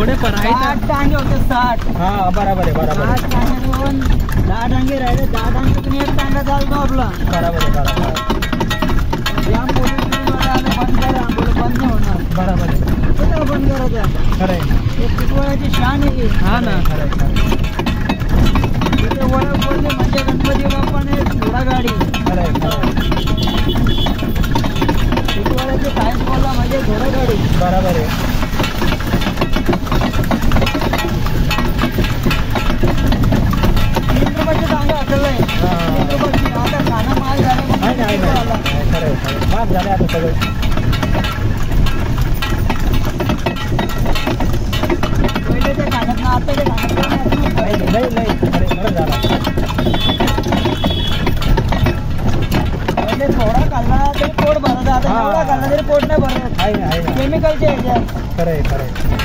थोडे पर आहे 60 डांगे होते 60. हा बरोबर आहे बरोबर आहे 60 डांग्यावरून 10 डांगे राहिले. 10 डांग्यातून एक डांगा चालतो आपला. बरोबर आहे बरोबर या पोलीस आलं बंद करा बोल बंद नाही होणार. बरोबर आहे कुठं बंद करायचं. खरं आहे एक टिटवाळ्याची शान आहे. हा ना खरं आहे तिथे ओळख बोलले म्हणजे गणपती बाप्पाने घोडा गाडी. खरं आहे टिटवाळ्याचे सायन्स बोलला म्हणजे घोडा गाडी. बरोबर आहे चांगलं असेल आता खाना माल झाला. माफ झाले आता सगळं पहिल्याच्या खाण्यात ना आताच्या खाण्यात नाही खरं झाला. पहिले थोडा खाल्ला तरी पोट भरत. आता एवढा खाल्ला तरी पोट नाही भरत. आहे ना केमिकलच्या ह्याच्यात. खरं आहे